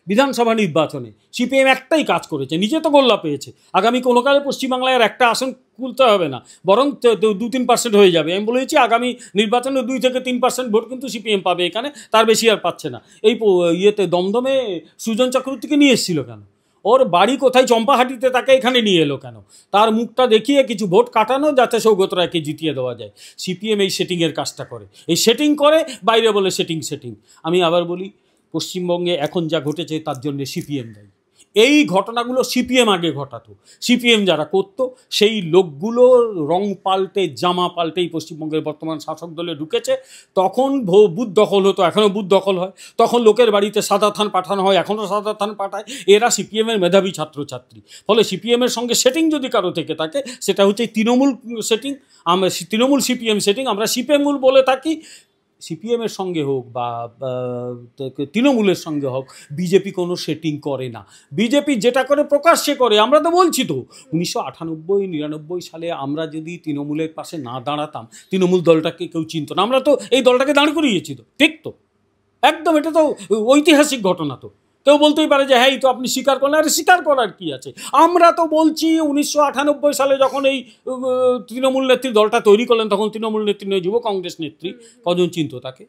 বিধানসভা নির্বাচনে সিপিএম একটাই কাজ করেছে, নিজে তো গোল্লা পেয়েছে, আগামী কোনো কালে পশ্চিমবাংলায় আর একটা আসন খুলতে হবে না, বরং 2-3% হয়ে যাবে। আমি বলেছি আগামী নির্বাচনে 2 থেকে 3% ভোট কিন্তু সিপিএম পাবে এখানে, তার বেশি আর পাচ্ছে না। এই ইয়েতে দমদমে সুজন চক্রবর্তীকে নিয়ে এসেছিল কেন? ওর বাড়ি কোথায় চম্পাহাটিতে, তাকে এখানে নিয়ে এলো কেন? তার মুখটা দেখিয়ে কিছু ভোট কাটানো যাতে সৌগত রায়কে জিতিয়ে দেওয়া যায়। সিপিএম এই সেটিংয়ের কাজটা করে, এই সেটিং করে, বাইরে বলে সেটিং। আমি আবার বলি, পশ্চিমবঙ্গে এখন যা ঘটেছে তার জন্য সিপিএম দায়ী। এই ঘটনাগুলো সিপিএম আগে ঘটাতো, সিপিএম যারা করতো সেই লোকগুলো রং পাল্টে জামা পাল্টেই পশ্চিমবঙ্গের বর্তমান শাসক দলে ঢুকেছে। তখন বুথ দখল হতো, এখনও বুথ দখল হয়, তখন লোকের বাড়িতে সাদা থান পাঠানো হয়, এখনও সাদা থান পাঠায়। এরা সিপিএমের মেধাবী ছাত্রছাত্রী। ফলে সিপিএমের সঙ্গে সেটিং যদি কারো থেকে থাকে সেটা হচ্ছে তৃণমূল সেটিং, আমরা তৃণমূল সিপিএম সেটিং, আমরা সিপিএমূল বলে থাকি। সিপিএমের সঙ্গে হোক বা তৃণমূলের সঙ্গে হোক, বিজেপি কোনো সেটিং করে না। বিজেপি যেটা করে প্রকাশ্যে করে। আমরা তো বলছি তো 1998-99 সালে আমরা যদি তৃণমূলের পাশে না দাঁড়াতাম, তৃণমূল দলটাকে কেউ চিনত না। আমরা তো এই দলটাকে দাঁড় করিয়েছি তো, ঠিক তো? একদম, এটা তো ঐতিহাসিক ঘটনা। তো কেউ বলতেই পারে যে হ্যাঁ এই তো আপনি স্বীকার করেন, আরে স্বীকার করার কি আছে? আমরা তো বলছি 1998 সালে যখন এই তৃণমূল নেত্রী দলটা তৈরি করলেন, তখন তৃণমূল নেত্রী নয়, যুব কংগ্রেস নেত্রী, কজন চিনত তাকে?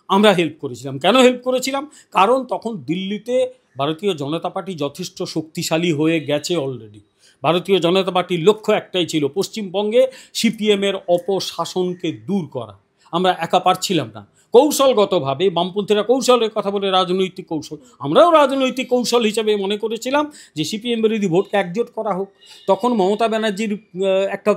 আমরা হেল্প করেছিলাম। কেন হেল্প করেছিলাম? কারণ তখন দিল্লিতে ভারতীয় জনতা পার্টি যথেষ্ট শক্তিশালী হয়ে গেছে অলরেডি। ভারতীয় জনতা পার্টির লক্ষ্য একটাই ছিল, পশ্চিমবঙ্গে সিপিএমের অপশাসনকে দূর করা। আমরা একা পারছিলাম না। কৌশলগতভাবে বামপন্থীরা কৌশলের কথা বলে, রাজনৈতিক কৌশল, আমরাও রাজনৈতিক কৌশল হিসেবে মনে করেছিলাম যে সিপিএম বিরোধী ভোটকে একজোট করা হোক। তখন মমতা ব্যানার্জির একটা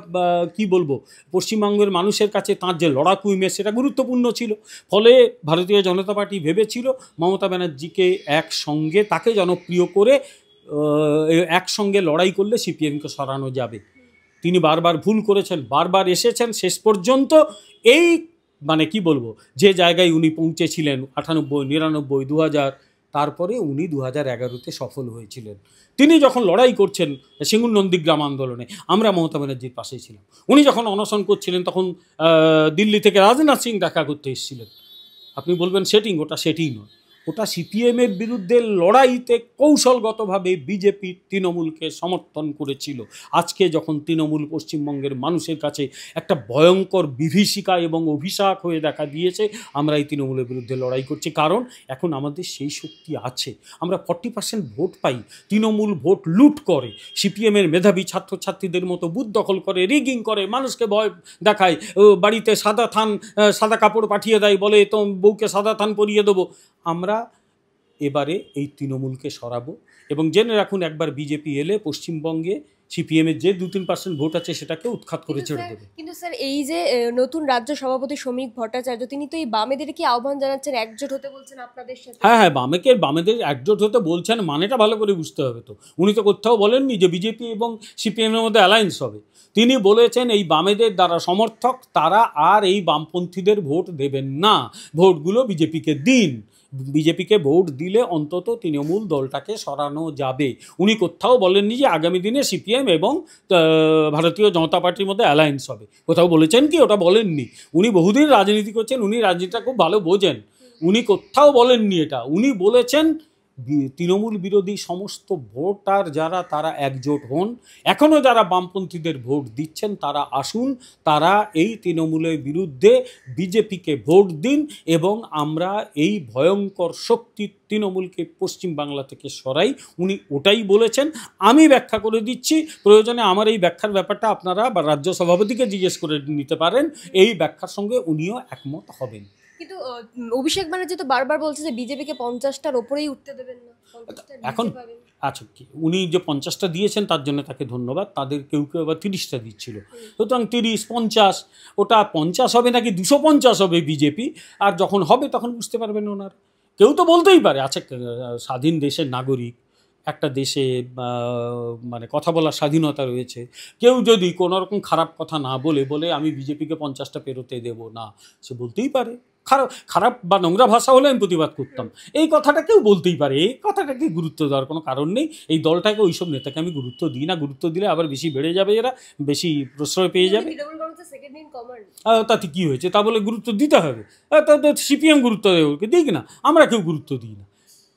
কি বলবো, পশ্চিমবঙ্গের মানুষের কাছে তাঁর যে লড়াকু ইমেজ সেটা গুরুত্বপূর্ণ ছিল। ফলে ভারতীয় জনতা পার্টি ভেবেছিল মমতা ব্যানার্জিকে একসঙ্গে, তাকে জনপ্রিয় করে একসঙ্গে লড়াই করলে সিপিএমকে সরানো যাবে। তিনি বারবার ভুল করেছেন, বারবার এসেছেন, শেষ পর্যন্ত এই মানে কি বলবো, যে জায়গায় উনি পৌঁছেছিলেন 98, 99, 2000, তারপরে উনি 2011-তে সফল হয়েছিলেন। তিনি যখন লড়াই করছেন সিঙ্গুর নন্দীগ্রাম আন্দোলনে, আমরা মমতা ব্যানার্জির পাশেই ছিলাম। উনি যখন অনশন করছিলেন তখন দিল্লি থেকে রাজনাথ সিং দেখা করতে এসেছিলেন। আপনি বলবেন সেটিং, ওটা সেটিং নয়, ওটা সিপিএমের বিরুদ্ধে লড়াইতে কৌশলগতভাবে বিজেপি তৃণমূলকে সমর্থন করেছিল। আজকে যখন তৃণমূল পশ্চিমবঙ্গের মানুষের কাছে একটা ভয়ঙ্কর বিভীষিকা এবং অভিশাপ হয়ে দেখা দিয়েছে, আমরা এই তৃণমূলের বিরুদ্ধে লড়াই করছি। কারণ এখন আমাদের সেই শক্তি আছে, আমরা 40% ভোট পাই। তৃণমূল ভোট লুট করে, সিপিএমের মেধাবী ছাত্রছাত্রীদের মতো বুথ দখল করে, রিগিং করে, মানুষকে ভয় দেখায়, বাড়িতে সাদা কাপড় পাঠিয়ে দেয়, বলে তো বউকে সাদা থান পরিয়ে দেবো। আমরা এবারে এই তৃণমূলকে সরাবো। এবং জেনে রাখুন, একবার বিজেপি এলে পশ্চিমবঙ্গে সিপিএমের যে 2-3% ভোট আছে সেটাকে উৎখাত করে ছেড়ে দেবে। কিন্তু স্যার, এই যে নতুন রাজ্য সভাপতি শ্রমিক ভট্টাচার্য, তিনি তো এই বামেদের কি আহ্বান জানাচ্ছেন, একজোট হতে বলছেন আপনাদের সাথে? হ্যাঁ, বামেদের একজোট হতে বলছেন, মানেটা ভালো করে বুঝতে হবে। তো উনি তো কোথাও বলেননি যে বিজেপি এবং সিপিএমের মধ্যে অ্যালায়েন্স হবে। তিনি বলেছেন এই বামেদের দ্বারা সমর্থক তারা আর এই বামপন্থীদের ভোট দেবেন না, ভোটগুলো বিজেপিকে দিন। বিজেপিকে ভোট দিলে অন্তত তৃণমূল দলটাকে সরানো যাবে। উনি কোথাও বলেননি যে আগামী দিনে সিপিএম এবং ভারতীয় জনতা পার্টির মধ্যে অ্যালায়েন্স হবে। কোথাও বলেছেন কি? ওটা বলেননি। উনি বহুদিন রাজনীতি করছেন, উনি রাজনীতিটা খুব ভালো বোঝেন। উনি কোথাও বলেননি এটা। উনি বলেছেন তৃণমূল বিরোধী সমস্ত ভোটার যারা, তারা একজোট হন। এখনও যারা বামপন্থীদের ভোট দিচ্ছেন তারা আসুন, তারা এই তৃণমূলের বিরুদ্ধে বিজেপিকে ভোট দিন এবং আমরা এই ভয়ঙ্কর শক্তি তৃণমূলকে পশ্চিমবাংলা থেকে সরাই। উনি ওটাই বলেছেন। আমি ব্যাখ্যা করে দিচ্ছি, প্রয়োজনে আমার এই ব্যাখ্যার ব্যাপারটা আপনারা বা রাজ্য সভাপতিকে জিজ্ঞেস করে নিতে পারেন। এই ব্যাখ্যার সঙ্গে উনিও একমত হবেন। কিন্তু অভিষেক ব্যানার্জি তো বারবার বলছে যে বিজেপিকে 50টার ওপরেই উঠতে দেবেন না। এখন আচ্ছা, কি উনি যে 50টা দিয়েছেন তার জন্য তাকে ধন্যবাদ। তাদের কেউ কেউ আবার 30টা দিচ্ছিল। সুতরাং 30-50, ওটা 50 হবে নাকি 250 হবে বিজেপি, আর যখন হবে তখন বুঝতে পারবেন ওনার। কেউ তো বলতেই পারে, আচ্ছা স্বাধীন দেশের নাগরিক, একটা দেশে মানে কথা বলার স্বাধীনতা রয়েছে। কেউ যদি কোনো রকম খারাপ কথা না বলে আমি বিজেপিকে 50টা পেরোতে দেব না, সে বলতেই পারে। খারাপ বা নোংরা ভাষা হলে আমি প্রতিবাদ করতাম, এই কথাটা কেউ বলতেই পারে। এই কথাটাকে গুরুত্ব দেওয়ার কোনো কারণ নেই। এই দলটাকে, ওইসব নেতাকে আমি গুরুত্ব দিই না। গুরুত্ব দিলে আবার বেশি বেড়ে যাবে, এরা বেশি প্রশ্রয় পেয়ে যাবে। তাতে কী হয়েছে? তা বলে গুরুত্ব দিতে হবে? তা সিপিএম গুরুত্ব দেবে, দিক না, আমরা কেউ গুরুত্ব দিই না।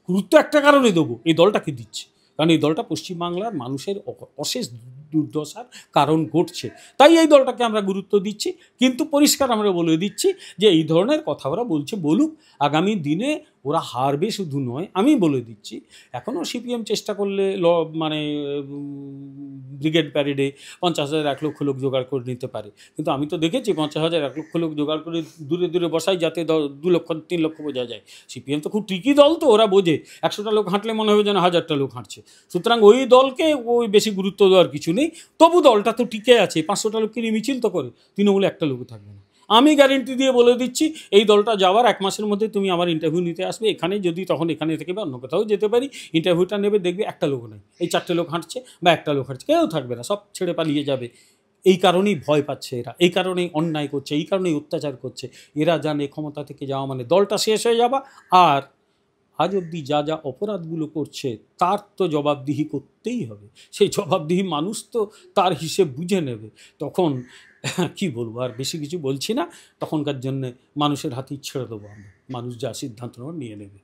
গুরুত্ব একটা কারণে দেবো, এই দলটাকে দিচ্ছি, কারণ এই দলটা পশ্চিমবাংলার মানুষের অশেষ দুর্দশার কারণ ঘটছে, তাই এই দলটাকে আমরা গুরুত্ব দিচ্ছি। কিন্তু পরিষ্কার আমরা বলে দিচ্ছি যে এই ধরনের কথা ওরা বলছে বলুক, আগামী দিনে ওরা হারবে শুধু নয়, আমি বলে দিচ্ছি এখনও সিপিএম চেষ্টা করলে মানে ব্রিগেড প্যারেডে 50,000 1 লক্ষ লোক জোগাড় করে নিতে পারে, কিন্তু আমি তো দেখেছি 50,000 1 লক্ষ লোক জোগাড় করে দূরে দূরে বসাই যাতে 2 লক্ষ 3 লক্ষ বোঝা যায়। সিপিএম তো খুব ট্রিকি দল, তো ওরা বোঝে 100টা লোক হাঁটলে মনে হবে যেন 1000টা লোক হাঁটছে, সুতরাং ওই দলকে ওই বেশি গুরুত্ব দেওয়ার কিছু নেই। তবু দলটা তো টিকে আছে, 500টা লোককে নিয়ে মিছিল তো করে, তৃণমূলে একটা লোকও থাকবে না। আমি গ্যারেন্টি দিয়ে বলে দিচ্ছি এই দলটা যাওয়ার 1 মাসের মধ্যে তুমি আমার ইন্টারভিউ নিতে আসবে এখানে, যদি তখন এখানে থেকে বা অন্য কোথাও যেতে পারি, ইন্টারভিউটা নেবে, দেখবে একটা লোক নেই, এই 4টে লোক হাঁটছে বা একটা লোক হাঁটছে, কেউ থাকবে না, সব ছেড়ে পালিয়ে যাবে। এই কারণেই ভয় পাচ্ছে এরা, এই কারণেই অন্যায় করছে, এই কারণেই অত্যাচার করছে। এরা জানে ক্ষমতা থেকে যাওয়া মানে দলটা শেষ হয়ে যাওয়া, আর আজ অবধি যা যা অপরাধগুলো করছে তার তো জবাবদিহি করতেই হবে। সেই জবাবদিহি মানুষ তো তার হিসেব বুঝে নেবে। তখন কি বলবো, আর বেশি কিছু বলছি না, তখনকার জন্যে মানুষের হাতেই ছেড়ে দেবো আমরা, মানুষ যা সিদ্ধান্ত নিয়ে নেবে।